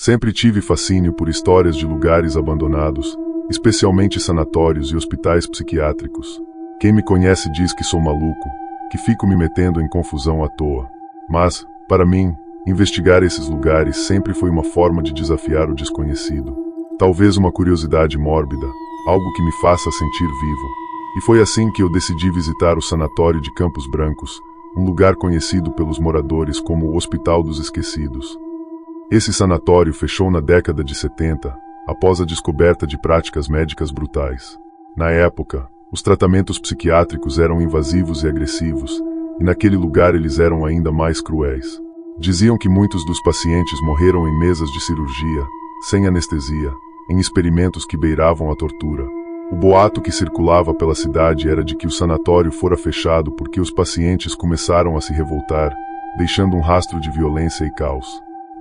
Sempre tive fascínio por histórias de lugares abandonados, especialmente sanatórios e hospitais psiquiátricos. Quem me conhece diz que sou maluco, que fico me metendo em confusão à toa. Mas, para mim, investigar esses lugares sempre foi uma forma de desafiar o desconhecido. Talvez uma curiosidade mórbida, algo que me faça sentir vivo. E foi assim que eu decidi visitar o sanatório de Campos Brancos, um lugar conhecido pelos moradores como o Hospital dos Esquecidos. Esse sanatório fechou na década de 70, após a descoberta de práticas médicas brutais. Na época, os tratamentos psiquiátricos eram invasivos e agressivos, e naquele lugar eles eram ainda mais cruéis. Diziam que muitos dos pacientes morreram em mesas de cirurgia, sem anestesia, em experimentos que beiravam a tortura. O boato que circulava pela cidade era de que o sanatório fora fechado porque os pacientes começaram a se revoltar, deixando um rastro de violência e caos.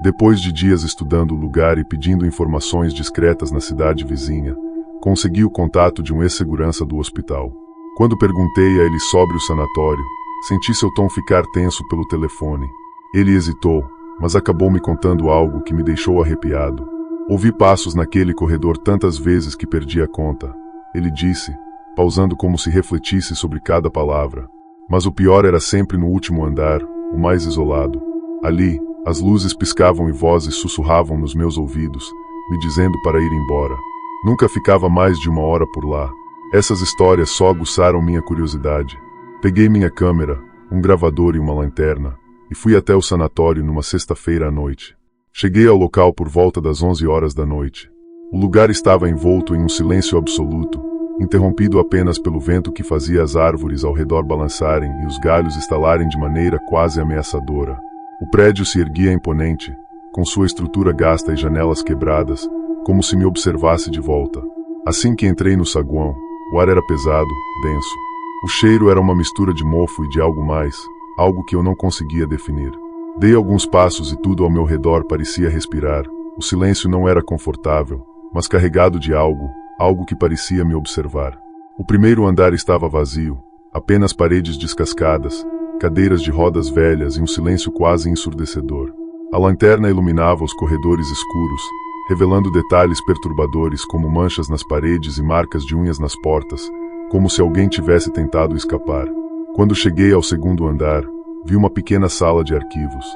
Depois de dias estudando o lugar e pedindo informações discretas na cidade vizinha, consegui o contato de um ex-segurança do hospital. Quando perguntei a ele sobre o sanatório, senti seu tom ficar tenso pelo telefone. Ele hesitou, mas acabou me contando algo que me deixou arrepiado. Ouvi passos naquele corredor tantas vezes que perdi a conta. Ele disse, pausando como se refletisse sobre cada palavra. Mas o pior era sempre no último andar, o mais isolado. Ali, as luzes piscavam e vozes sussurravam nos meus ouvidos, me dizendo para ir embora. Nunca ficava mais de 1 hora por lá. Essas histórias só aguçaram minha curiosidade. Peguei minha câmera, um gravador e uma lanterna, e fui até o sanatório numa sexta-feira à noite. Cheguei ao local por volta das 11 horas da noite. O lugar estava envolto em um silêncio absoluto, interrompido apenas pelo vento que fazia as árvores ao redor balançarem e os galhos estalarem de maneira quase ameaçadora. O prédio se erguia imponente, com sua estrutura gasta e janelas quebradas, como se me observasse de volta. Assim que entrei no saguão, o ar era pesado, denso. O cheiro era uma mistura de mofo e de algo mais, algo que eu não conseguia definir. Dei alguns passos e tudo ao meu redor parecia respirar. O silêncio não era confortável, mas carregado de algo que parecia me observar. O primeiro andar estava vazio, apenas paredes descascadas, cadeiras de rodas velhas e um silêncio quase ensurdecedor. A lanterna iluminava os corredores escuros, revelando detalhes perturbadores como manchas nas paredes e marcas de unhas nas portas, como se alguém tivesse tentado escapar. Quando cheguei ao segundo andar, vi uma pequena sala de arquivos.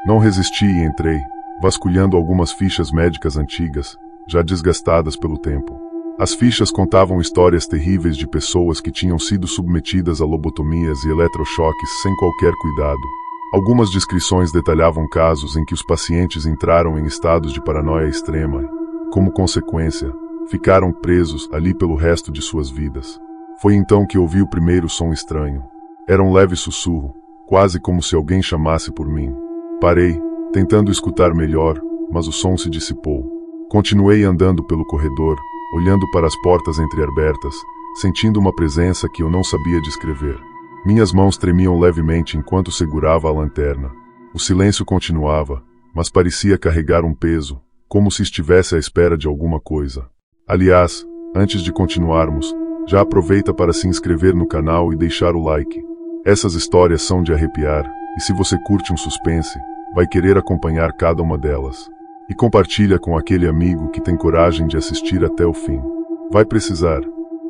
Não resisti e entrei, vasculhando algumas fichas médicas antigas, já desgastadas pelo tempo. As fichas contavam histórias terríveis de pessoas que tinham sido submetidas a lobotomias e eletrochoques sem qualquer cuidado. Algumas descrições detalhavam casos em que os pacientes entraram em estados de paranoia extrema e, como consequência, ficaram presos ali pelo resto de suas vidas. Foi então que ouvi o primeiro som estranho. Era um leve sussurro, quase como se alguém chamasse por mim. Parei, tentando escutar melhor, mas o som se dissipou. Continuei andando pelo corredor, olhando para as portas entreabertas, sentindo uma presença que eu não sabia descrever. Minhas mãos tremiam levemente enquanto segurava a lanterna. O silêncio continuava, mas parecia carregar um peso, como se estivesse à espera de alguma coisa. Aliás, antes de continuarmos, já aproveita para se inscrever no canal e deixar o like. Essas histórias são de arrepiar, e se você curte um suspense, vai querer acompanhar cada uma delas. E compartilha com aquele amigo que tem coragem de assistir até o fim. Vai precisar.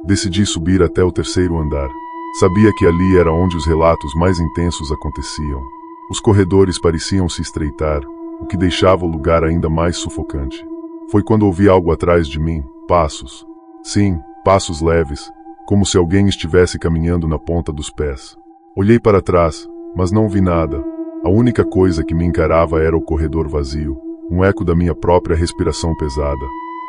Decidi subir até o terceiro andar. Sabia que ali era onde os relatos mais intensos aconteciam. Os corredores pareciam se estreitar, o que deixava o lugar ainda mais sufocante. Foi quando ouvi algo atrás de mim, passos. Sim, passos leves, como se alguém estivesse caminhando na ponta dos pés. Olhei para trás, mas não vi nada. A única coisa que me encarava era o corredor vazio, um eco da minha própria respiração pesada.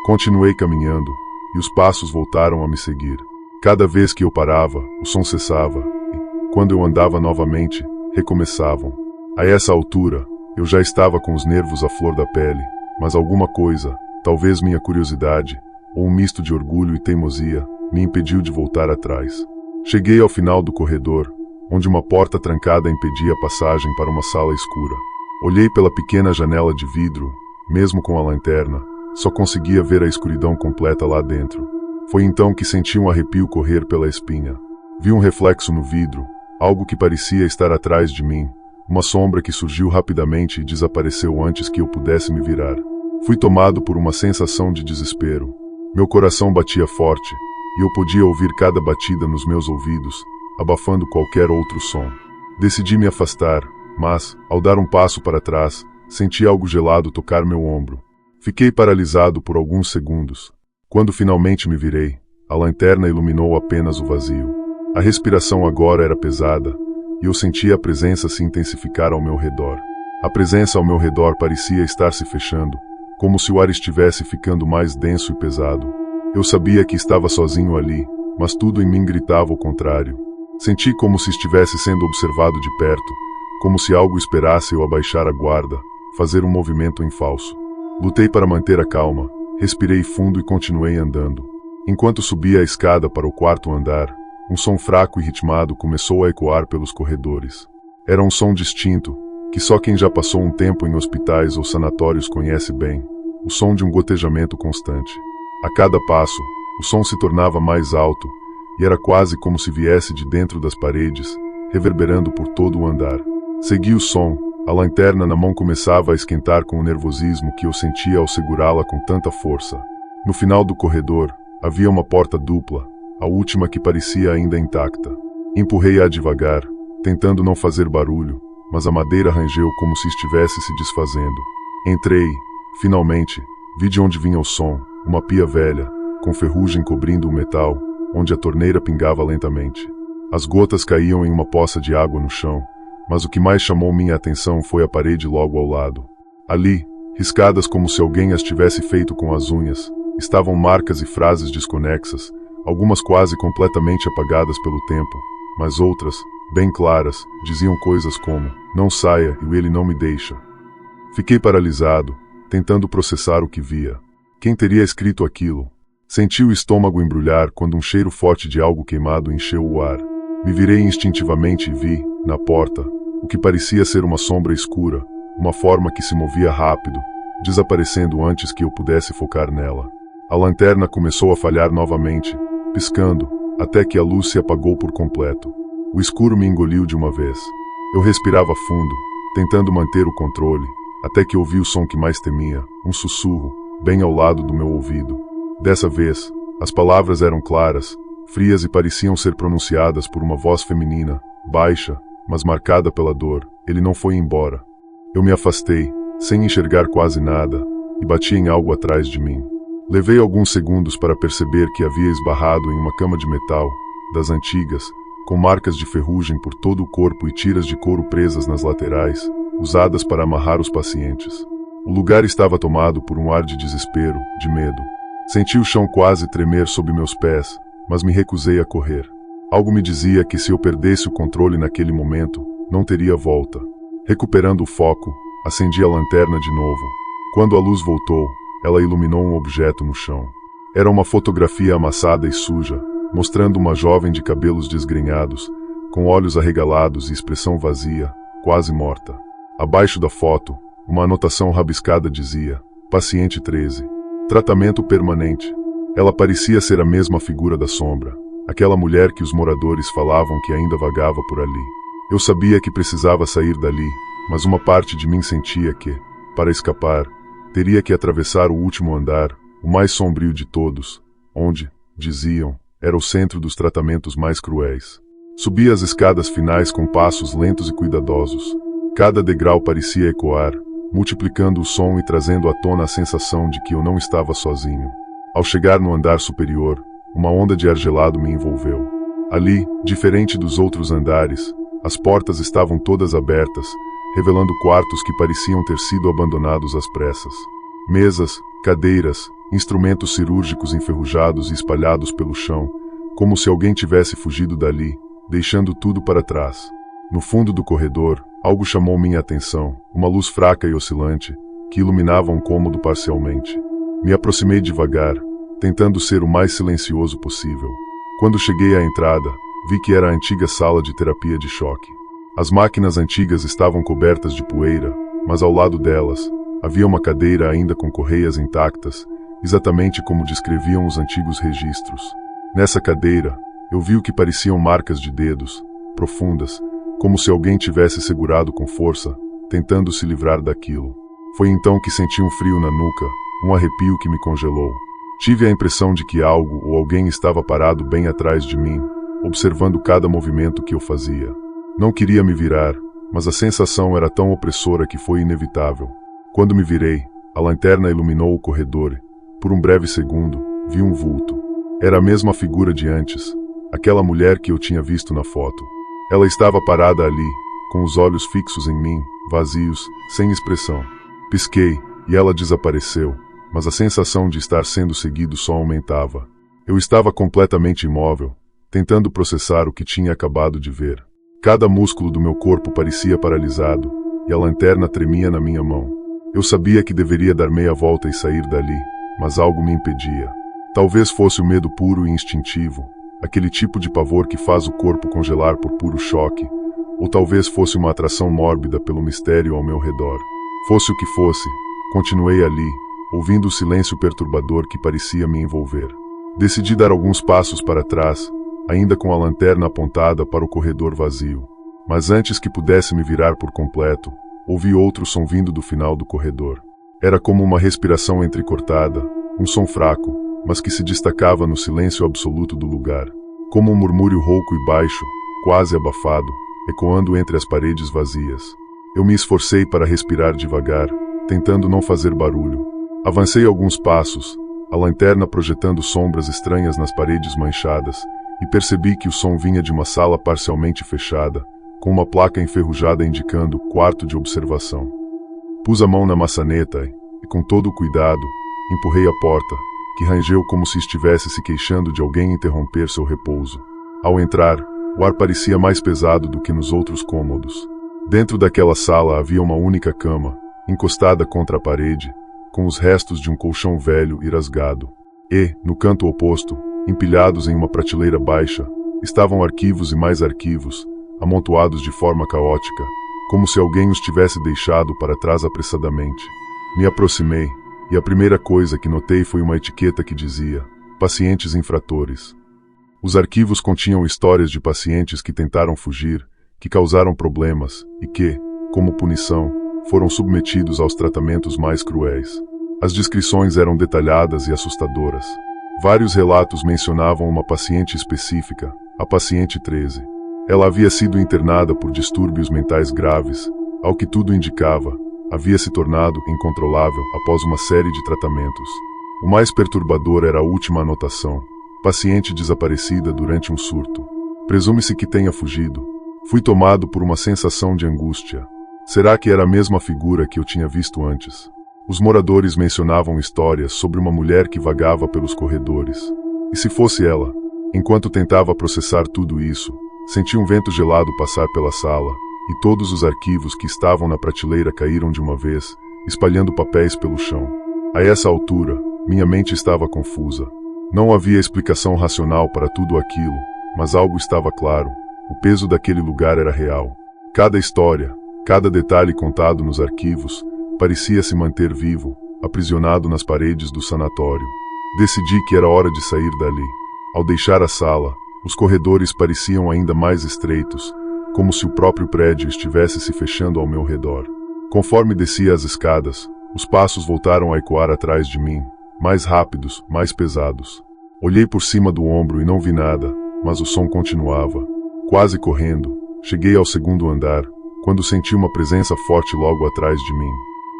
Continuei caminhando, e os passos voltaram a me seguir. Cada vez que eu parava, o som cessava, e, quando eu andava novamente, recomeçavam. A essa altura, eu já estava com os nervos à flor da pele, mas alguma coisa, talvez minha curiosidade, ou um misto de orgulho e teimosia, me impediu de voltar atrás. Cheguei ao final do corredor, onde uma porta trancada impedia a passagem para uma sala escura. Olhei pela pequena janela de vidro, mesmo com a lanterna, só conseguia ver a escuridão completa lá dentro. Foi então que senti um arrepio correr pela espinha. Vi um reflexo no vidro, algo que parecia estar atrás de mim, uma sombra que surgiu rapidamente e desapareceu antes que eu pudesse me virar. Fui tomado por uma sensação de desespero. Meu coração batia forte, e eu podia ouvir cada batida nos meus ouvidos, abafando qualquer outro som. Decidi me afastar, mas, ao dar um passo para trás, senti algo gelado tocar meu ombro. Fiquei paralisado por alguns segundos. Quando finalmente me virei, a lanterna iluminou apenas o vazio. A respiração agora era pesada, e eu sentia a presença se intensificar ao meu redor. A presença ao meu redor parecia estar se fechando, como se o ar estivesse ficando mais denso e pesado. Eu sabia que estava sozinho ali, mas tudo em mim gritava o contrário. Senti como se estivesse sendo observado de perto, como se algo esperasse eu abaixar a guarda, fazer um movimento em falso. Lutei para manter a calma, respirei fundo e continuei andando. Enquanto subia a escada para o quarto andar, um som fraco e ritmado começou a ecoar pelos corredores. Era um som distinto, que só quem já passou um tempo em hospitais ou sanatórios conhece bem, o som de um gotejamento constante. A cada passo, o som se tornava mais alto, e era quase como se viesse de dentro das paredes, reverberando por todo o andar. Segui o som, a lanterna na mão começava a esquentar com o nervosismo que eu sentia ao segurá-la com tanta força. No final do corredor, havia uma porta dupla, a última que parecia ainda intacta. Empurrei-a devagar, tentando não fazer barulho, mas a madeira rangeu como se estivesse se desfazendo. Entrei, finalmente, vi de onde vinha o som, uma pia velha, com ferrugem cobrindo o metal, onde a torneira pingava lentamente. As gotas caíam em uma poça de água no chão, mas o que mais chamou minha atenção foi a parede logo ao lado. Ali, riscadas como se alguém as tivesse feito com as unhas, estavam marcas e frases desconexas, algumas quase completamente apagadas pelo tempo, mas outras, bem claras, diziam coisas como: "Não saia e ele não me deixa". Fiquei paralisado, tentando processar o que via. Quem teria escrito aquilo? Senti o estômago embrulhar quando um cheiro forte de algo queimado encheu o ar. Me virei instintivamente e vi, na porta, o que parecia ser uma sombra escura, uma forma que se movia rápido, desaparecendo antes que eu pudesse focar nela. A lanterna começou a falhar novamente, piscando, até que a luz se apagou por completo. O escuro me engoliu de uma vez. Eu respirava fundo, tentando manter o controle, até que ouvi o som que mais temia, um sussurro, bem ao lado do meu ouvido. Dessa vez, as palavras eram claras, frias e pareciam ser pronunciadas por uma voz feminina, baixa, mas marcada pela dor. Ele não foi embora. Eu me afastei, sem enxergar quase nada, e bati em algo atrás de mim. Levei alguns segundos para perceber que havia esbarrado em uma cama de metal, das antigas, com marcas de ferrugem por todo o corpo e tiras de couro presas nas laterais, usadas para amarrar os pacientes. O lugar estava tomado por um ar de desespero, de medo. Senti o chão quase tremer sob meus pés, mas me recusei a correr. Algo me dizia que se eu perdesse o controle naquele momento, não teria volta. Recuperando o foco, acendi a lanterna de novo. Quando a luz voltou, ela iluminou um objeto no chão. Era uma fotografia amassada e suja, mostrando uma jovem de cabelos desgrenhados, com olhos arregalados e expressão vazia, quase morta. Abaixo da foto, uma anotação rabiscada dizia: Paciente 13. Tratamento permanente. Ela parecia ser a mesma figura da sombra, aquela mulher que os moradores falavam que ainda vagava por ali. Eu sabia que precisava sair dali, mas uma parte de mim sentia que, para escapar, teria que atravessar o último andar, o mais sombrio de todos, onde, diziam, era o centro dos tratamentos mais cruéis. Subi as escadas finais com passos lentos e cuidadosos. Cada degrau parecia ecoar, multiplicando o som e trazendo à tona a sensação de que eu não estava sozinho. Ao chegar no andar superior, uma onda de ar gelado me envolveu. Ali, diferente dos outros andares, as portas estavam todas abertas, revelando quartos que pareciam ter sido abandonados às pressas. Mesas, cadeiras, instrumentos cirúrgicos enferrujados e espalhados pelo chão, como se alguém tivesse fugido dali, deixando tudo para trás. No fundo do corredor, algo chamou minha atenção, uma luz fraca e oscilante, que iluminava um cômodo parcialmente. Me aproximei devagar, tentando ser o mais silencioso possível. Quando cheguei à entrada, vi que era a antiga sala de terapia de choque. As máquinas antigas estavam cobertas de poeira, mas ao lado delas, havia uma cadeira ainda com correias intactas, exatamente como descreviam os antigos registros. Nessa cadeira, eu vi o que pareciam marcas de dedos, profundas, como se alguém tivesse segurado com força, tentando se livrar daquilo. Foi então que senti um frio na nuca, um arrepio que me congelou. Tive a impressão de que algo ou alguém estava parado bem atrás de mim, observando cada movimento que eu fazia. Não queria me virar, mas a sensação era tão opressora que foi inevitável. Quando me virei, a lanterna iluminou o corredor e, por um breve segundo, vi um vulto. Era a mesma figura de antes, aquela mulher que eu tinha visto na foto. Ela estava parada ali, com os olhos fixos em mim, vazios, sem expressão. Pisquei, e ela desapareceu, mas a sensação de estar sendo seguido só aumentava. Eu estava completamente imóvel, tentando processar o que tinha acabado de ver. Cada músculo do meu corpo parecia paralisado, e a lanterna tremia na minha mão. Eu sabia que deveria dar meia volta e sair dali, mas algo me impedia. Talvez fosse o medo puro e instintivo, aquele tipo de pavor que faz o corpo congelar por puro choque, ou talvez fosse uma atração mórbida pelo mistério ao meu redor. Fosse o que fosse, continuei ali, ouvindo o silêncio perturbador que parecia me envolver. Decidi dar alguns passos para trás, ainda com a lanterna apontada para o corredor vazio. Mas antes que pudesse me virar por completo, ouvi outro som vindo do final do corredor. Era como uma respiração entrecortada, um som fraco, mas que se destacava no silêncio absoluto do lugar. Como um murmúrio rouco e baixo, quase abafado, ecoando entre as paredes vazias. Eu me esforcei para respirar devagar, tentando não fazer barulho. Avancei alguns passos, a lanterna projetando sombras estranhas nas paredes manchadas, e percebi que o som vinha de uma sala parcialmente fechada, com uma placa enferrujada indicando quarto de observação. Pus a mão na maçaneta e, com todo o cuidado, empurrei a porta, que rangeu como se estivesse se queixando de alguém interromper seu repouso. Ao entrar, o ar parecia mais pesado do que nos outros cômodos. Dentro daquela sala havia uma única cama, encostada contra a parede, com os restos de um colchão velho e rasgado. E, no canto oposto, empilhados em uma prateleira baixa, estavam arquivos e mais arquivos, amontoados de forma caótica, como se alguém os tivesse deixado para trás apressadamente. Me aproximei, e a primeira coisa que notei foi uma etiqueta que dizia: pacientes infratores. Os arquivos continham histórias de pacientes que tentaram fugir, que causaram problemas e que, como punição, foram submetidos aos tratamentos mais cruéis. As descrições eram detalhadas e assustadoras. Vários relatos mencionavam uma paciente específica, a paciente 13. Ela havia sido internada por distúrbios mentais graves, ao que tudo indicava, havia se tornado incontrolável após uma série de tratamentos. O mais perturbador era a última anotação: paciente desaparecida durante um surto. Presume-se que tenha fugido. Fui tomado por uma sensação de angústia. Será que era a mesma figura que eu tinha visto antes? Os moradores mencionavam histórias sobre uma mulher que vagava pelos corredores. E se fosse ela? Enquanto tentava processar tudo isso, senti um vento gelado passar pela sala, e todos os arquivos que estavam na prateleira caíram de uma vez, espalhando papéis pelo chão. A essa altura, minha mente estava confusa. Não havia explicação racional para tudo aquilo, mas algo estava claro: o peso daquele lugar era real. Cada história, cada detalhe contado nos arquivos, parecia se manter vivo, aprisionado nas paredes do sanatório. Decidi que era hora de sair dali. Ao deixar a sala, os corredores pareciam ainda mais estreitos, como se o próprio prédio estivesse se fechando ao meu redor. Conforme descia as escadas, os passos voltaram a ecoar atrás de mim, mais rápidos, mais pesados. Olhei por cima do ombro e não vi nada, mas o som continuava. Quase correndo, cheguei ao segundo andar, quando senti uma presença forte logo atrás de mim.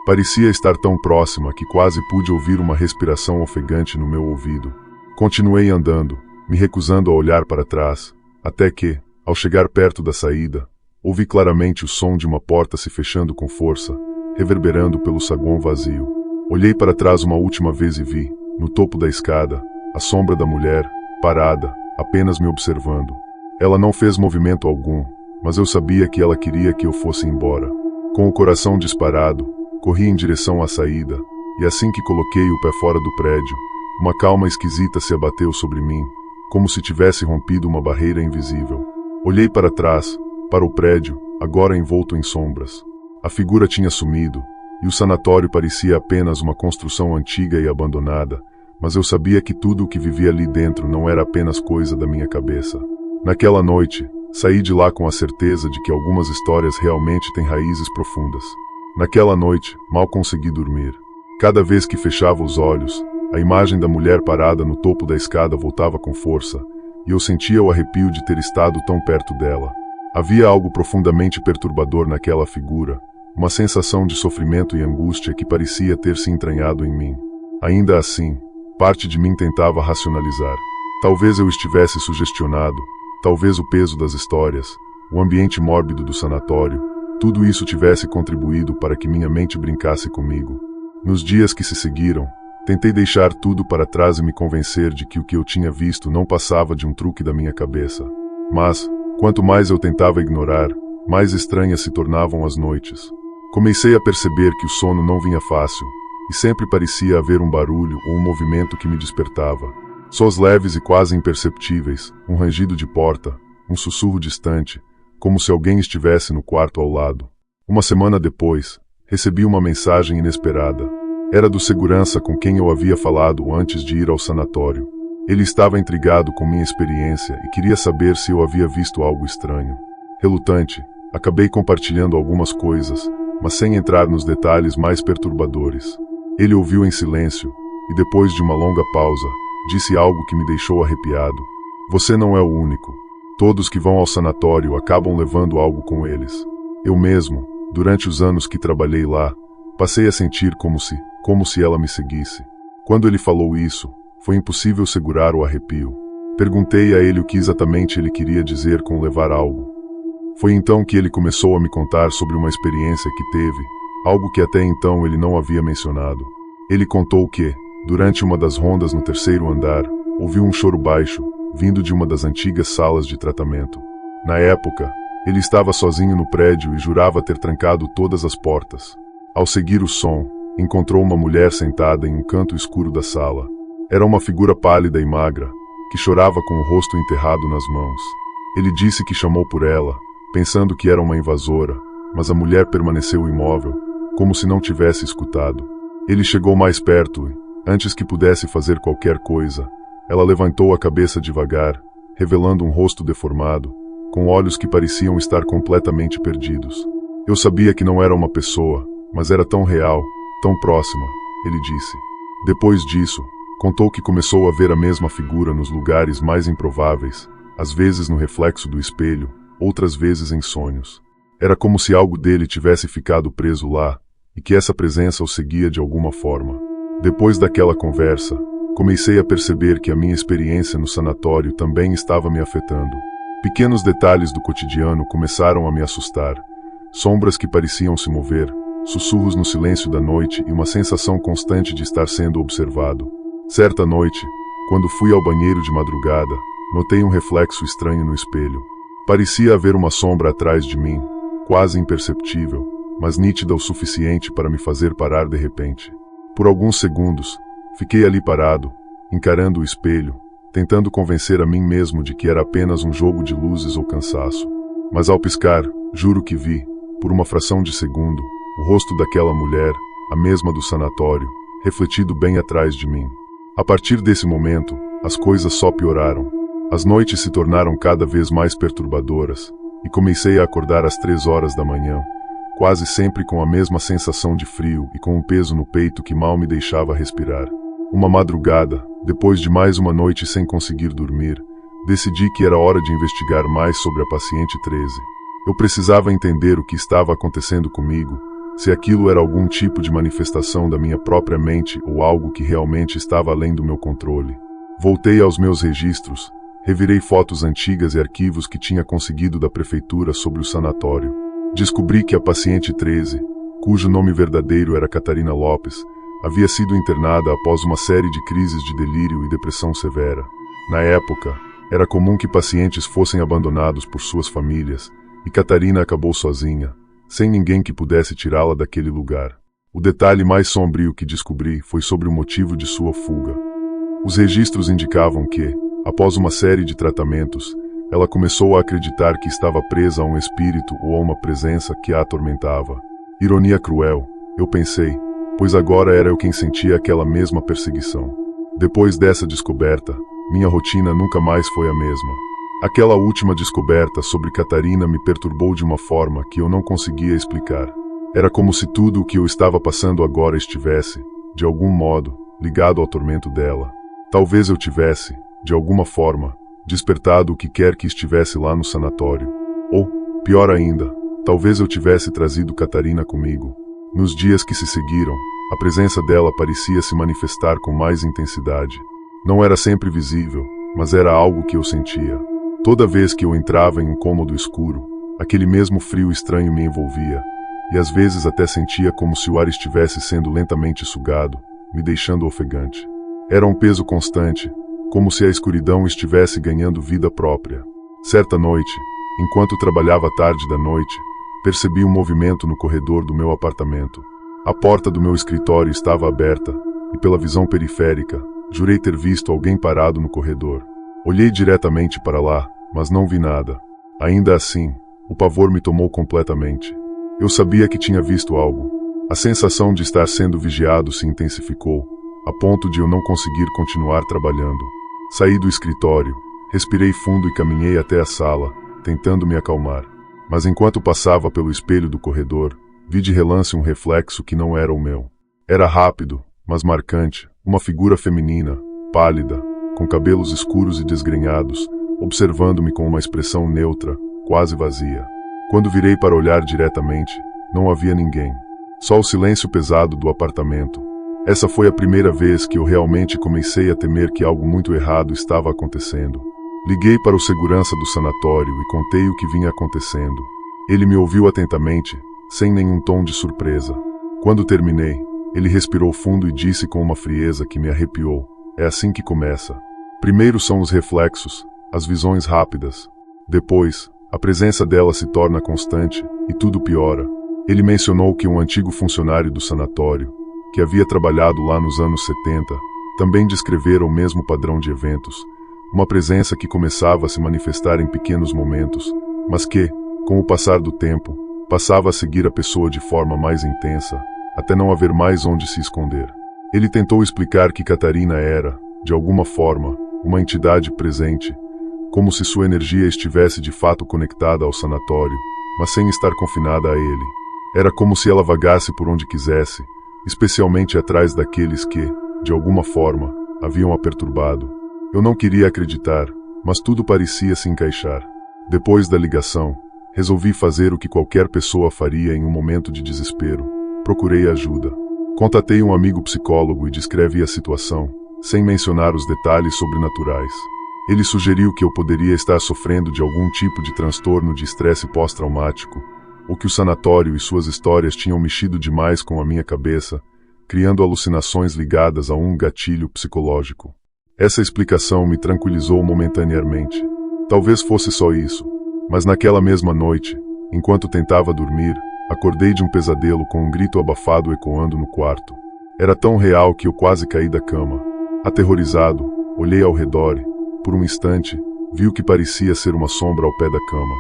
Parecia estar tão próxima que quase pude ouvir uma respiração ofegante no meu ouvido. Continuei andando, me recusando a olhar para trás, até que, ao chegar perto da saída, ouvi claramente o som de uma porta se fechando com força, reverberando pelo saguão vazio. Olhei para trás uma última vez e vi, no topo da escada, a sombra da mulher, parada, apenas me observando. Ela não fez movimento algum, mas eu sabia que ela queria que eu fosse embora. Com o coração disparado, corri em direção à saída, e assim que coloquei o pé fora do prédio, uma calma esquisita se abateu sobre mim, como se tivesse rompido uma barreira invisível. Olhei para trás, para o prédio, agora envolto em sombras. A figura tinha sumido, e o sanatório parecia apenas uma construção antiga e abandonada, mas eu sabia que tudo o que vivia ali dentro não era apenas coisa da minha cabeça. Naquela noite, saí de lá com a certeza de que algumas histórias realmente têm raízes profundas. Naquela noite, mal consegui dormir. Cada vez que fechava os olhos, a imagem da mulher parada no topo da escada voltava com força, e eu sentia o arrepio de ter estado tão perto dela. Havia algo profundamente perturbador naquela figura, uma sensação de sofrimento e angústia que parecia ter se entranhado em mim. Ainda assim, parte de mim tentava racionalizar. Talvez eu estivesse sugestionado, talvez o peso das histórias, o ambiente mórbido do sanatório, tudo isso tivesse contribuído para que minha mente brincasse comigo. Nos dias que se seguiram, tentei deixar tudo para trás e me convencer de que o que eu tinha visto não passava de um truque da minha cabeça. Mas, quanto mais eu tentava ignorar, mais estranhas se tornavam as noites. Comecei a perceber que o sono não vinha fácil, e sempre parecia haver um barulho ou um movimento que me despertava. Sons leves e quase imperceptíveis, um rangido de porta, um sussurro distante, como se alguém estivesse no quarto ao lado. Uma semana depois, recebi uma mensagem inesperada. Era do segurança com quem eu havia falado antes de ir ao sanatório. Ele estava intrigado com minha experiência e queria saber se eu havia visto algo estranho. Relutante, acabei compartilhando algumas coisas, mas sem entrar nos detalhes mais perturbadores. Ele ouviu em silêncio, e depois de uma longa pausa, disse algo que me deixou arrepiado. Você não é o único. Todos que vão ao sanatório acabam levando algo com eles. Eu mesmo, durante os anos que trabalhei lá, passei a sentir como se ela me seguisse. Quando ele falou isso, foi impossível segurar o arrepio. Perguntei a ele o que exatamente ele queria dizer com levar algo. Foi então que ele começou a me contar sobre uma experiência que teve, algo que até então ele não havia mencionado. Ele contou que, durante uma das rondas no terceiro andar, ouviu um choro baixo, vindo de uma das antigas salas de tratamento. Na época, ele estava sozinho no prédio e jurava ter trancado todas as portas. Ao seguir o som, encontrou uma mulher sentada em um canto escuro da sala. Era uma figura pálida e magra, que chorava com o rosto enterrado nas mãos. Ele disse que chamou por ela, pensando que era uma invasora, mas a mulher permaneceu imóvel, como se não tivesse escutado. Ele chegou mais perto e, antes que pudesse fazer qualquer coisa, ela levantou a cabeça devagar, revelando um rosto deformado, com olhos que pareciam estar completamente perdidos. Eu sabia que não era uma pessoa, mas era tão real, tão próxima, ele disse. Depois disso, contou que começou a ver a mesma figura nos lugares mais improváveis, às vezes no reflexo do espelho, outras vezes em sonhos. Era como se algo dele tivesse ficado preso lá, e que essa presença o seguia de alguma forma. Depois daquela conversa, comecei a perceber que a minha experiência no sanatório também estava me afetando. Pequenos detalhes do cotidiano começaram a me assustar. Sombras que pareciam se mover, sussurros no silêncio da noite e uma sensação constante de estar sendo observado. Certa noite, quando fui ao banheiro de madrugada, notei um reflexo estranho no espelho. Parecia haver uma sombra atrás de mim, quase imperceptível, mas nítida o suficiente para me fazer parar de repente. Por alguns segundos, fiquei ali parado, encarando o espelho, tentando convencer a mim mesmo de que era apenas um jogo de luzes ou cansaço. Mas ao piscar, juro que vi, por uma fração de segundo, o rosto daquela mulher, a mesma do sanatório, refletido bem atrás de mim. A partir desse momento, as coisas só pioraram. As noites se tornaram cada vez mais perturbadoras, e comecei a acordar às 3 horas da manhã, quase sempre com a mesma sensação de frio e com um peso no peito que mal me deixava respirar. Uma madrugada, depois de mais uma noite sem conseguir dormir, decidi que era hora de investigar mais sobre a paciente 13. Eu precisava entender o que estava acontecendo comigo, se aquilo era algum tipo de manifestação da minha própria mente ou algo que realmente estava além do meu controle. Voltei aos meus registros, revirei fotos antigas e arquivos que tinha conseguido da prefeitura sobre o sanatório. Descobri que a paciente 13, cujo nome verdadeiro era Catarina Lopes, havia sido internada após uma série de crises de delírio e depressão severa. Na época, era comum que pacientes fossem abandonados por suas famílias, e Catarina acabou sozinha, sem ninguém que pudesse tirá-la daquele lugar. O detalhe mais sombrio que descobri foi sobre o motivo de sua fuga. Os registros indicavam que, após uma série de tratamentos, ela começou a acreditar que estava presa a um espírito ou a uma presença que a atormentava. Ironia cruel, eu pensei, pois agora era eu quem sentia aquela mesma perseguição. Depois dessa descoberta, minha rotina nunca mais foi a mesma. Aquela última descoberta sobre Catarina me perturbou de uma forma que eu não conseguia explicar. Era como se tudo o que eu estava passando agora estivesse, de algum modo, ligado ao tormento dela. Talvez eu tivesse, de alguma forma, despertado o que quer que estivesse lá no sanatório. Ou, pior ainda, talvez eu tivesse trazido Catarina comigo. Nos dias que se seguiram, a presença dela parecia se manifestar com mais intensidade. Não era sempre visível, mas era algo que eu sentia. Toda vez que eu entrava em um cômodo escuro, aquele mesmo frio estranho me envolvia, e às vezes até sentia como se o ar estivesse sendo lentamente sugado, me deixando ofegante. Era um peso constante, como se a escuridão estivesse ganhando vida própria. Certa noite, enquanto trabalhava tarde da noite, percebi um movimento no corredor do meu apartamento. A porta do meu escritório estava aberta, e pela visão periférica, jurei ter visto alguém parado no corredor. Olhei diretamente para lá, mas não vi nada. Ainda assim, o pavor me tomou completamente. Eu sabia que tinha visto algo. A sensação de estar sendo vigiado se intensificou, a ponto de eu não conseguir continuar trabalhando. Saí do escritório, respirei fundo e caminhei até a sala, tentando me acalmar. Mas enquanto passava pelo espelho do corredor, vi de relance um reflexo que não era o meu. Era rápido, mas marcante, uma figura feminina, pálida, com cabelos escuros e desgrenhados, observando-me com uma expressão neutra, quase vazia. Quando virei para olhar diretamente, não havia ninguém. Só o silêncio pesado do apartamento. Essa foi a primeira vez que eu realmente comecei a temer que algo muito errado estava acontecendo. Liguei para o segurança do sanatório e contei o que vinha acontecendo. Ele me ouviu atentamente, sem nenhum tom de surpresa. Quando terminei, ele respirou fundo e disse com uma frieza que me arrepiou: "É assim que começa. Primeiro são os reflexos, as visões rápidas. Depois, a presença dela se torna constante, e tudo piora." Ele mencionou que um antigo funcionário do sanatório, que havia trabalhado lá nos anos 70, também descrevera o mesmo padrão de eventos, uma presença que começava a se manifestar em pequenos momentos, mas que, com o passar do tempo, passava a seguir a pessoa de forma mais intensa, até não haver mais onde se esconder. Ele tentou explicar que Catarina era, de alguma forma, uma entidade presente, como se sua energia estivesse de fato conectada ao sanatório, mas sem estar confinada a ele. Era como se ela vagasse por onde quisesse, especialmente atrás daqueles que, de alguma forma, haviam a perturbado. Eu não queria acreditar, mas tudo parecia se encaixar. Depois da ligação, resolvi fazer o que qualquer pessoa faria em um momento de desespero. Procurei ajuda. Contatei um amigo psicólogo e descrevi a situação, sem mencionar os detalhes sobrenaturais. Ele sugeriu que eu poderia estar sofrendo de algum tipo de transtorno de estresse pós-traumático, ou que o sanatório e suas histórias tinham mexido demais com a minha cabeça, criando alucinações ligadas a um gatilho psicológico. Essa explicação me tranquilizou momentaneamente. Talvez fosse só isso, mas naquela mesma noite, enquanto tentava dormir, acordei de um pesadelo com um grito abafado ecoando no quarto. Era tão real que eu quase caí da cama. Aterrorizado, olhei ao redor e, por um instante, vi o que parecia ser uma sombra ao pé da cama.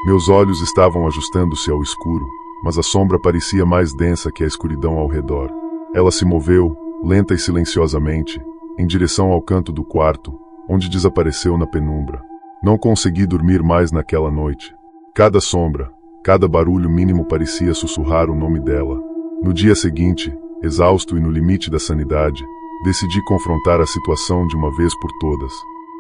Meus olhos estavam ajustando-se ao escuro, mas a sombra parecia mais densa que a escuridão ao redor. Ela se moveu, lenta e silenciosamente, em direção ao canto do quarto, onde desapareceu na penumbra. Não consegui dormir mais naquela noite. Cada sombra, cada barulho mínimo parecia sussurrar o nome dela. No dia seguinte, exausto e no limite da sanidade, decidi confrontar a situação de uma vez por todas.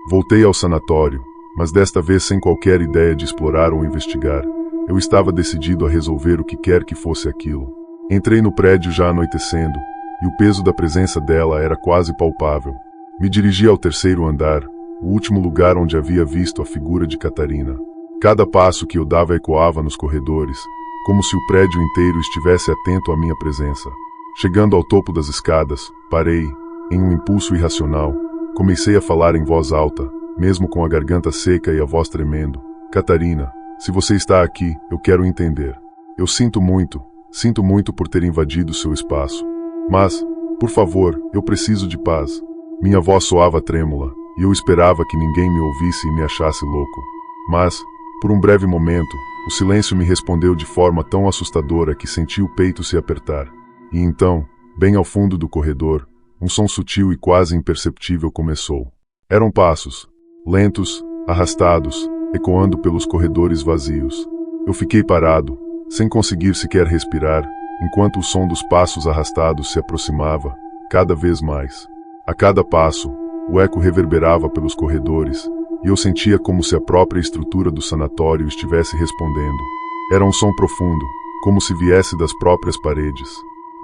Voltei ao sanatório, mas desta vez sem qualquer ideia de explorar ou investigar. Eu estava decidido a resolver o que quer que fosse aquilo. Entrei no prédio já anoitecendo, e o peso da presença dela era quase palpável. Me dirigi ao terceiro andar, o último lugar onde havia visto a figura de Catarina. Cada passo que eu dava ecoava nos corredores, como se o prédio inteiro estivesse atento à minha presença. Chegando ao topo das escadas, parei, em um impulso irracional. Comecei a falar em voz alta, mesmo com a garganta seca e a voz tremendo. "Catarina, se você está aqui, eu quero entender. Eu sinto muito por ter invadido seu espaço. Mas, por favor, eu preciso de paz." Minha voz soava trêmula, e eu esperava que ninguém me ouvisse e me achasse louco. Mas, por um breve momento, o silêncio me respondeu de forma tão assustadora que senti o peito se apertar. E então, bem ao fundo do corredor, um som sutil e quase imperceptível começou. Eram passos, lentos, arrastados, ecoando pelos corredores vazios. Eu fiquei parado, sem conseguir sequer respirar, enquanto o som dos passos arrastados se aproximava, cada vez mais. A cada passo, o eco reverberava pelos corredores, e eu sentia como se a própria estrutura do sanatório estivesse respondendo. Era um som profundo, como se viesse das próprias paredes.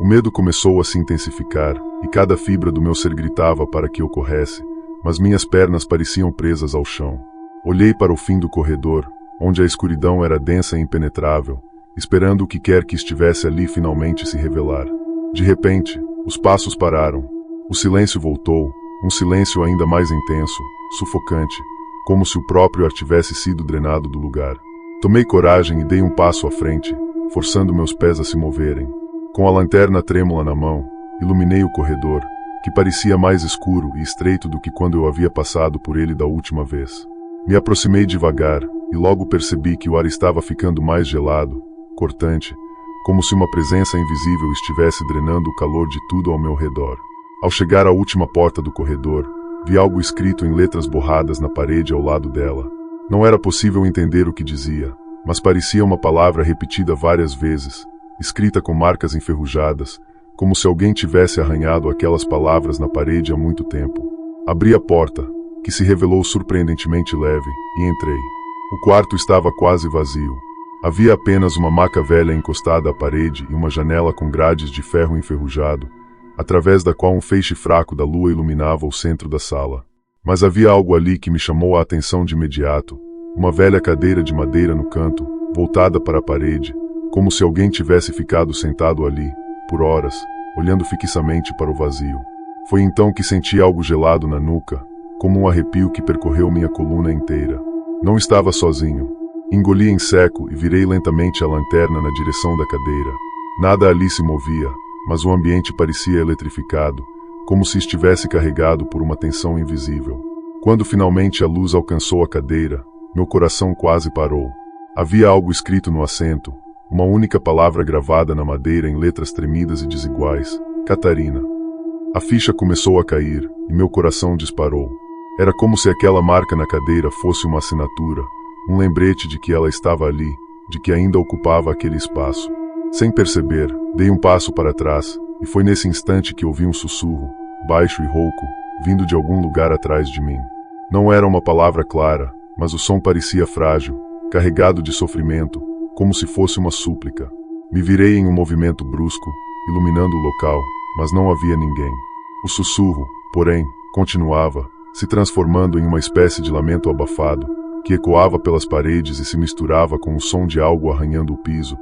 O medo começou a se intensificar, e cada fibra do meu ser gritava para que ocorresse, mas minhas pernas pareciam presas ao chão. Olhei para o fim do corredor, onde a escuridão era densa e impenetrável, esperando o que quer que estivesse ali finalmente se revelar. De repente, os passos pararam. O silêncio voltou, um silêncio ainda mais intenso, sufocante, como se o próprio ar tivesse sido drenado do lugar. Tomei coragem e dei um passo à frente, forçando meus pés a se moverem. Com a lanterna trêmula na mão, iluminei o corredor, que parecia mais escuro e estreito do que quando eu havia passado por ele da última vez. Me aproximei devagar, e logo percebi que o ar estava ficando mais gelado, cortante, como se uma presença invisível estivesse drenando o calor de tudo ao meu redor. Ao chegar à última porta do corredor, vi algo escrito em letras borradas na parede ao lado dela. Não era possível entender o que dizia, mas parecia uma palavra repetida várias vezes, escrita com marcas enferrujadas, como se alguém tivesse arranhado aquelas palavras na parede há muito tempo. Abri a porta, que se revelou surpreendentemente leve, e entrei. O quarto estava quase vazio. Havia apenas uma maca velha encostada à parede e uma janela com grades de ferro enferrujado, através da qual um feixe fraco da lua iluminava o centro da sala. Mas havia algo ali que me chamou a atenção de imediato, uma velha cadeira de madeira no canto, voltada para a parede, como se alguém tivesse ficado sentado ali, por horas, olhando fixamente para o vazio. Foi então que senti algo gelado na nuca, como um arrepio que percorreu minha coluna inteira. Não estava sozinho. Engoli em seco e virei lentamente a lanterna na direção da cadeira. Nada ali se movia, mas o ambiente parecia eletrificado, como se estivesse carregado por uma tensão invisível. Quando finalmente a luz alcançou a cadeira, meu coração quase parou. Havia algo escrito no assento, uma única palavra gravada na madeira em letras tremidas e desiguais: Catarina. A ficha começou a cair, e meu coração disparou. Era como se aquela marca na cadeira fosse uma assinatura, um lembrete de que ela estava ali, de que ainda ocupava aquele espaço. Sem perceber, dei um passo para trás, e foi nesse instante que ouvi um sussurro, baixo e rouco, vindo de algum lugar atrás de mim. Não era uma palavra clara, mas o som parecia frágil, carregado de sofrimento, como se fosse uma súplica. Me virei em um movimento brusco, iluminando o local, mas não havia ninguém. O sussurro, porém, continuava, se transformando em uma espécie de lamento abafado, que ecoava pelas paredes e se misturava com o som de algo arranhando o piso,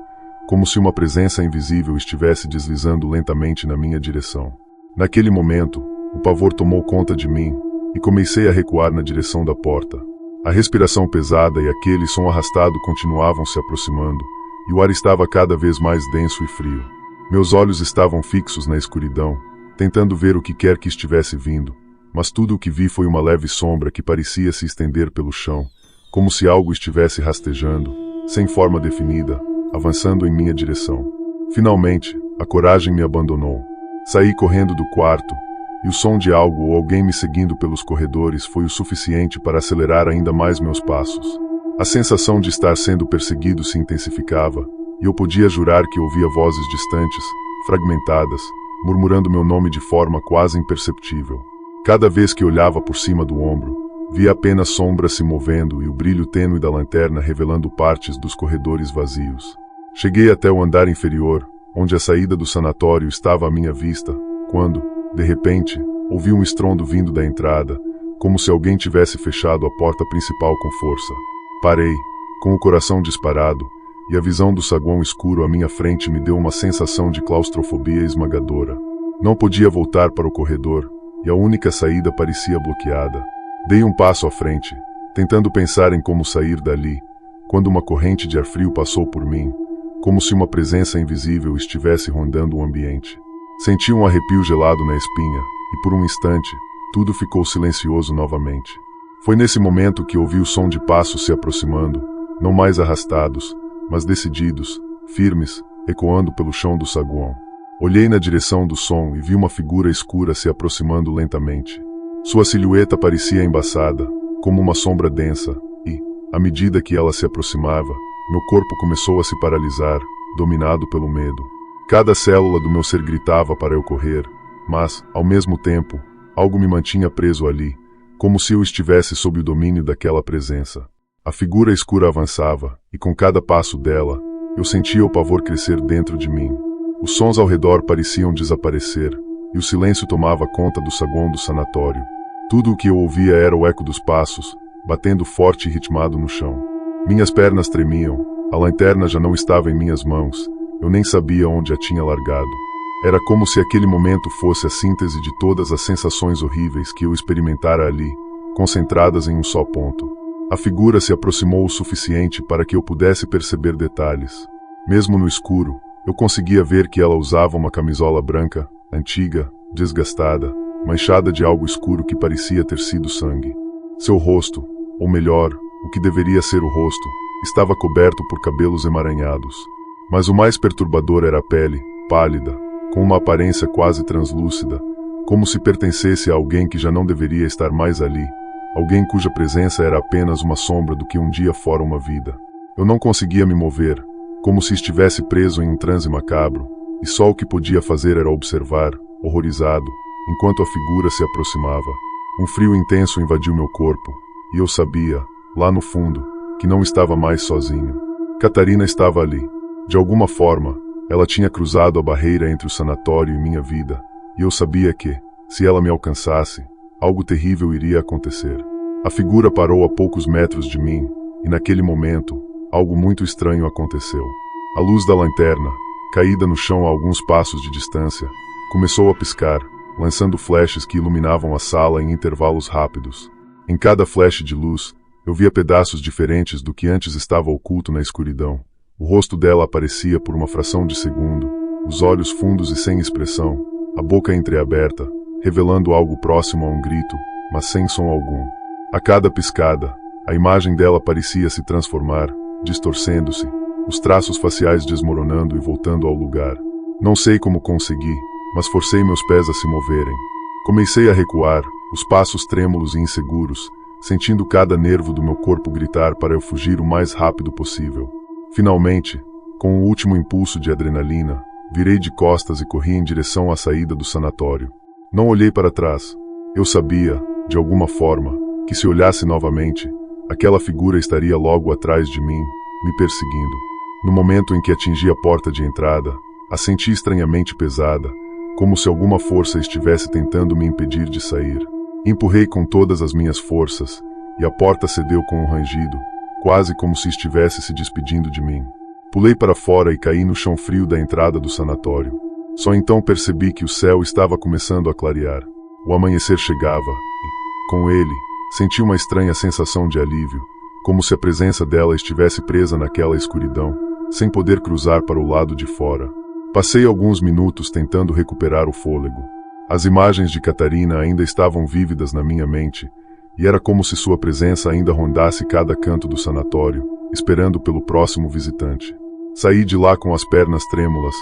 como se uma presença invisível estivesse deslizando lentamente na minha direção. Naquele momento, o pavor tomou conta de mim, e comecei a recuar na direção da porta. A respiração pesada e aquele som arrastado continuavam se aproximando, e o ar estava cada vez mais denso e frio. Meus olhos estavam fixos na escuridão, tentando ver o que quer que estivesse vindo, mas tudo o que vi foi uma leve sombra que parecia se estender pelo chão, como se algo estivesse rastejando, sem forma definida, avançando em minha direção. Finalmente, a coragem me abandonou. Saí correndo do quarto, e o som de algo ou alguém me seguindo pelos corredores foi o suficiente para acelerar ainda mais meus passos. A sensação de estar sendo perseguido se intensificava, e eu podia jurar que ouvia vozes distantes, fragmentadas, murmurando meu nome de forma quase imperceptível. Cada vez que olhava por cima do ombro, via apenas sombras se movendo e o brilho tênue da lanterna revelando partes dos corredores vazios. Cheguei até o andar inferior, onde a saída do sanatório estava à minha vista, quando, de repente, ouvi um estrondo vindo da entrada, como se alguém tivesse fechado a porta principal com força. Parei, com o coração disparado, e a visão do saguão escuro à minha frente me deu uma sensação de claustrofobia esmagadora. Não podia voltar para o corredor, e a única saída parecia bloqueada. Dei um passo à frente, tentando pensar em como sair dali, quando uma corrente de ar frio passou por mim, como se uma presença invisível estivesse rondando o ambiente. Senti um arrepio gelado na espinha, e por um instante, tudo ficou silencioso novamente. Foi nesse momento que ouvi o som de passos se aproximando, não mais arrastados, mas decididos, firmes, ecoando pelo chão do saguão. Olhei na direção do som e vi uma figura escura se aproximando lentamente. Sua silhueta parecia embaçada, como uma sombra densa, e, à medida que ela se aproximava, meu corpo começou a se paralisar, dominado pelo medo. Cada célula do meu ser gritava para eu correr, mas, ao mesmo tempo, algo me mantinha preso ali, como se eu estivesse sob o domínio daquela presença. A figura escura avançava, e com cada passo dela, eu sentia o pavor crescer dentro de mim. Os sons ao redor pareciam desaparecer, e o silêncio tomava conta do saguão do sanatório. Tudo o que eu ouvia era o eco dos passos, batendo forte e ritmado no chão. Minhas pernas tremiam, a lanterna já não estava em minhas mãos, eu nem sabia onde a tinha largado. Era como se aquele momento fosse a síntese de todas as sensações horríveis que eu experimentara ali, concentradas em um só ponto. A figura se aproximou o suficiente para que eu pudesse perceber detalhes. Mesmo no escuro, eu conseguia ver que ela usava uma camisola branca, antiga, desgastada, manchada de algo escuro que parecia ter sido sangue. Seu rosto, ou melhor, o que deveria ser o rosto, estava coberto por cabelos emaranhados. Mas o mais perturbador era a pele, pálida, com uma aparência quase translúcida, como se pertencesse a alguém que já não deveria estar mais ali, alguém cuja presença era apenas uma sombra do que um dia fora uma vida. Eu não conseguia me mover, como se estivesse preso em um transe macabro, e só o que podia fazer era observar, horrorizado, enquanto a figura se aproximava. Um frio intenso invadiu meu corpo, e eu sabia, lá no fundo, que não estava mais sozinho. Catarina estava ali. De alguma forma, ela tinha cruzado a barreira entre o sanatório e minha vida, e eu sabia que, se ela me alcançasse, algo terrível iria acontecer. A figura parou a poucos metros de mim, e naquele momento, algo muito estranho aconteceu. A luz da lanterna, caída no chão a alguns passos de distância, começou a piscar, lançando flashes que iluminavam a sala em intervalos rápidos. Em cada flash de luz, eu via pedaços diferentes do que antes estava oculto na escuridão. O rosto dela aparecia por uma fração de segundo, os olhos fundos e sem expressão, a boca entreaberta, revelando algo próximo a um grito, mas sem som algum. A cada piscada, a imagem dela parecia se transformar, distorcendo-se, os traços faciais desmoronando e voltando ao lugar. Não sei como consegui, mas forcei meus pés a se moverem. Comecei a recuar, os passos trêmulos e inseguros, sentindo cada nervo do meu corpo gritar para eu fugir o mais rápido possível. Finalmente, com o último impulso de adrenalina, virei de costas e corri em direção à saída do sanatório. Não olhei para trás. Eu sabia, de alguma forma, que se olhasse novamente, aquela figura estaria logo atrás de mim, me perseguindo. No momento em que atingi a porta de entrada, a senti estranhamente pesada, como se alguma força estivesse tentando me impedir de sair. Empurrei com todas as minhas forças, e a porta cedeu com um rangido, quase como se estivesse se despedindo de mim. Pulei para fora e caí no chão frio da entrada do sanatório. Só então percebi que o céu estava começando a clarear. O amanhecer chegava, e, com ele, senti uma estranha sensação de alívio, como se a presença dela estivesse presa naquela escuridão, sem poder cruzar para o lado de fora. Passei alguns minutos tentando recuperar o fôlego. As imagens de Catarina ainda estavam vívidas na minha mente, e era como se sua presença ainda rondasse cada canto do sanatório, esperando pelo próximo visitante. Saí de lá com as pernas trêmulas,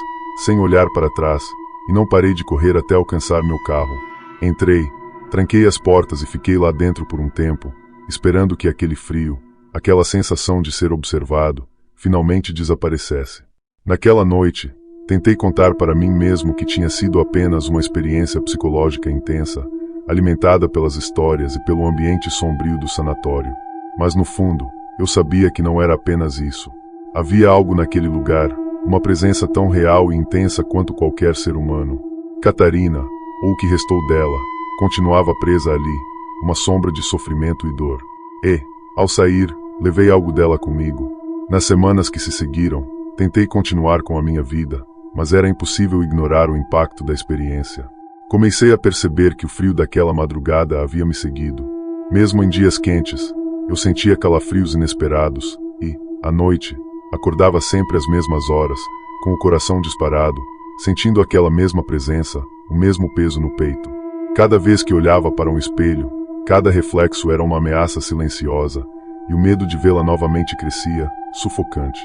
sem olhar para trás, e não parei de correr até alcançar meu carro. Entrei, tranquei as portas e fiquei lá dentro por um tempo, esperando que aquele frio, aquela sensação de ser observado, finalmente desaparecesse. Naquela noite, tentei contar para mim mesmo que tinha sido apenas uma experiência psicológica intensa, alimentada pelas histórias e pelo ambiente sombrio do sanatório. Mas no fundo, eu sabia que não era apenas isso. Havia algo naquele lugar, uma presença tão real e intensa quanto qualquer ser humano. Catarina, ou o que restou dela, continuava presa ali, uma sombra de sofrimento e dor. E, ao sair, levei algo dela comigo. Nas semanas que se seguiram, tentei continuar com a minha vida, mas era impossível ignorar o impacto da experiência. Comecei a perceber que o frio daquela madrugada havia me seguido. Mesmo em dias quentes, eu sentia calafrios inesperados e, à noite, acordava sempre às mesmas horas, com o coração disparado, sentindo aquela mesma presença, o mesmo peso no peito. Cada vez que olhava para um espelho, cada reflexo era uma ameaça silenciosa, e o medo de vê-la novamente crescia, sufocante.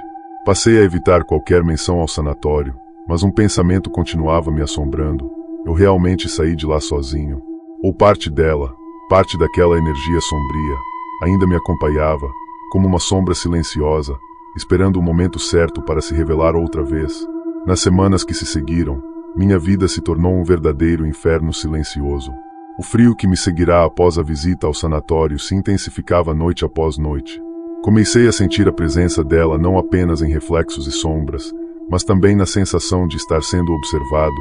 Passei a evitar qualquer menção ao sanatório, mas um pensamento continuava me assombrando. Eu realmente saí de lá sozinho? Ou parte dela, parte daquela energia sombria, ainda me acompanhava, como uma sombra silenciosa, esperando o momento certo para se revelar outra vez? Nas semanas que se seguiram, minha vida se tornou um verdadeiro inferno silencioso. O frio que me seguirá após a visita ao sanatório se intensificava noite após noite. Comecei a sentir a presença dela não apenas em reflexos e sombras, mas também na sensação de estar sendo observado,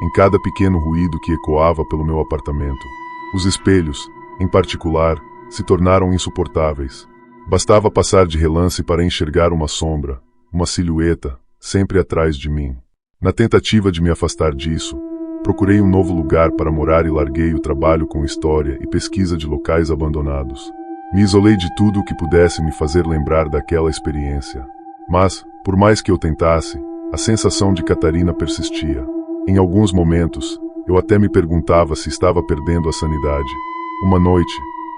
em cada pequeno ruído que ecoava pelo meu apartamento. Os espelhos, em particular, se tornaram insuportáveis. Bastava passar de relance para enxergar uma sombra, uma silhueta, sempre atrás de mim. Na tentativa de me afastar disso, procurei um novo lugar para morar e larguei o trabalho com história e pesquisa de locais abandonados. Me isolei de tudo o que pudesse me fazer lembrar daquela experiência. Mas, por mais que eu tentasse, a sensação de Catarina persistia. Em alguns momentos, eu até me perguntava se estava perdendo a sanidade. Uma noite,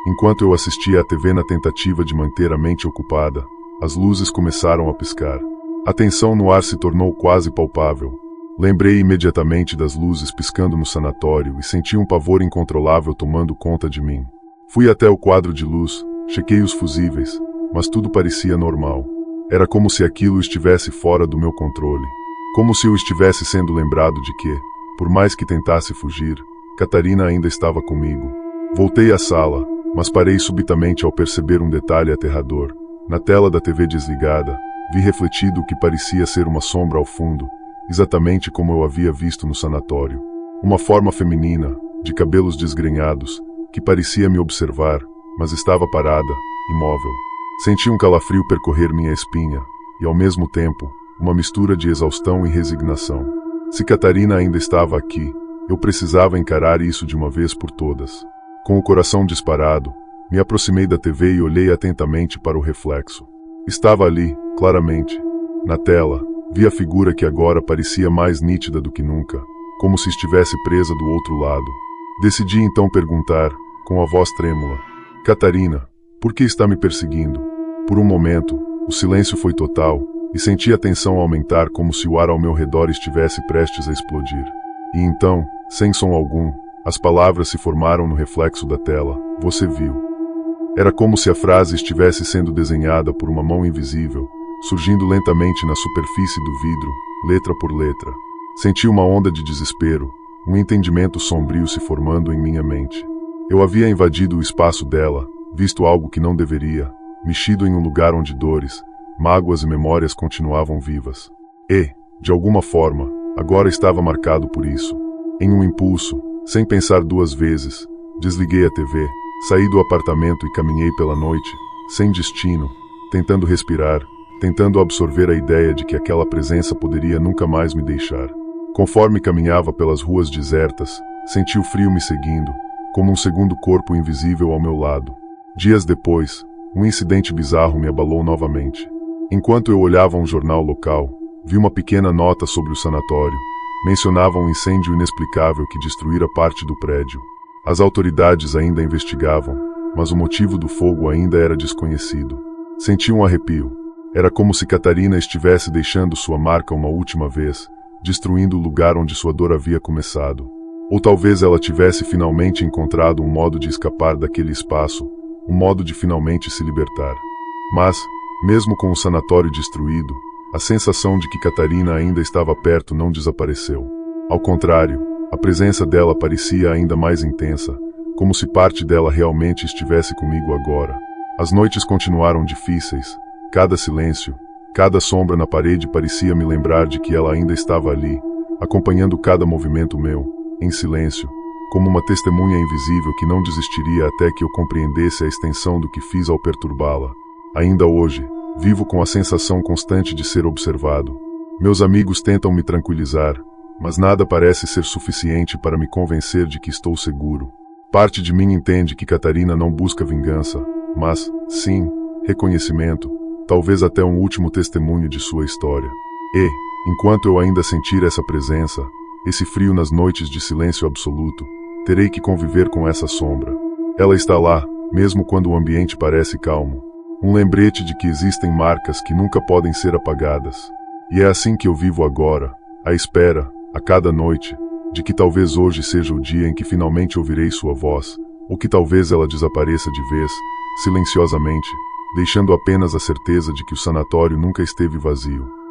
enquanto eu assistia à TV na tentativa de manter a mente ocupada, as luzes começaram a piscar. A tensão no ar se tornou quase palpável. Lembrei imediatamente das luzes piscando no sanatório e senti um pavor incontrolável tomando conta de mim. Fui até o quadro de luz, chequei os fusíveis, mas tudo parecia normal. Era como se aquilo estivesse fora do meu controle. Como se eu estivesse sendo lembrado de que, por mais que tentasse fugir, Catarina ainda estava comigo. Voltei à sala, mas parei subitamente ao perceber um detalhe aterrador. Na tela da TV desligada, vi refletido o que parecia ser uma sombra ao fundo, exatamente como eu havia visto no sanatório. Uma forma feminina, de cabelos desgrenhados, que parecia me observar, mas estava parada, imóvel. Senti um calafrio percorrer minha espinha, e ao mesmo tempo, uma mistura de exaustão e resignação. Se Catarina ainda estava aqui, eu precisava encarar isso de uma vez por todas. Com o coração disparado, me aproximei da TV e olhei atentamente para o reflexo. Estava ali, claramente. Na tela, vi a figura que agora parecia mais nítida do que nunca, como se estivesse presa do outro lado. Decidi então perguntar, com a voz trêmula: Catarina, por que está me perseguindo? Por um momento, o silêncio foi total, e senti a tensão aumentar como se o ar ao meu redor estivesse prestes a explodir. E então, sem som algum, as palavras se formaram no reflexo da tela: você viu. Era como se a frase estivesse sendo desenhada por uma mão invisível, surgindo lentamente na superfície do vidro, letra por letra. Senti uma onda de desespero, um entendimento sombrio se formando em minha mente. Eu havia invadido o espaço dela, visto algo que não deveria, mexido em um lugar onde dores, mágoas e memórias continuavam vivas. E, de alguma forma, agora estava marcado por isso. Em um impulso, sem pensar duas vezes, desliguei a TV, saí do apartamento e caminhei pela noite, sem destino, tentando respirar, tentando absorver a ideia de que aquela presença poderia nunca mais me deixar. Conforme caminhava pelas ruas desertas, senti o frio me seguindo, como um segundo corpo invisível ao meu lado. Dias depois, um incidente bizarro me abalou novamente. Enquanto eu olhava um jornal local, vi uma pequena nota sobre o sanatório. Mencionava um incêndio inexplicável que destruíra parte do prédio. As autoridades ainda investigavam, mas o motivo do fogo ainda era desconhecido. Senti um arrepio. Era como se Catarina estivesse deixando sua marca uma última vez, destruindo o lugar onde sua dor havia começado. Ou talvez ela tivesse finalmente encontrado um modo de escapar daquele espaço, um modo de finalmente se libertar. Mas, mesmo com o sanatório destruído, a sensação de que Catarina ainda estava perto não desapareceu. Ao contrário, a presença dela parecia ainda mais intensa, como se parte dela realmente estivesse comigo agora. As noites continuaram difíceis. Cada silêncio, cada sombra na parede parecia me lembrar de que ela ainda estava ali, acompanhando cada movimento meu, em silêncio, como uma testemunha invisível que não desistiria até que eu compreendesse a extensão do que fiz ao perturbá-la. Ainda hoje, vivo com a sensação constante de ser observado. Meus amigos tentam me tranquilizar, mas nada parece ser suficiente para me convencer de que estou seguro. Parte de mim entende que Catarina não busca vingança, mas, sim, reconhecimento, talvez até um último testemunho de sua história. E, enquanto eu ainda sentir essa presença, esse frio nas noites de silêncio absoluto, terei que conviver com essa sombra. Ela está lá, mesmo quando o ambiente parece calmo. Um lembrete de que existem marcas que nunca podem ser apagadas. E é assim que eu vivo agora, à espera, a cada noite, de que talvez hoje seja o dia em que finalmente ouvirei sua voz, ou que talvez ela desapareça de vez, silenciosamente, deixando apenas a certeza de que o sanatório nunca esteve vazio.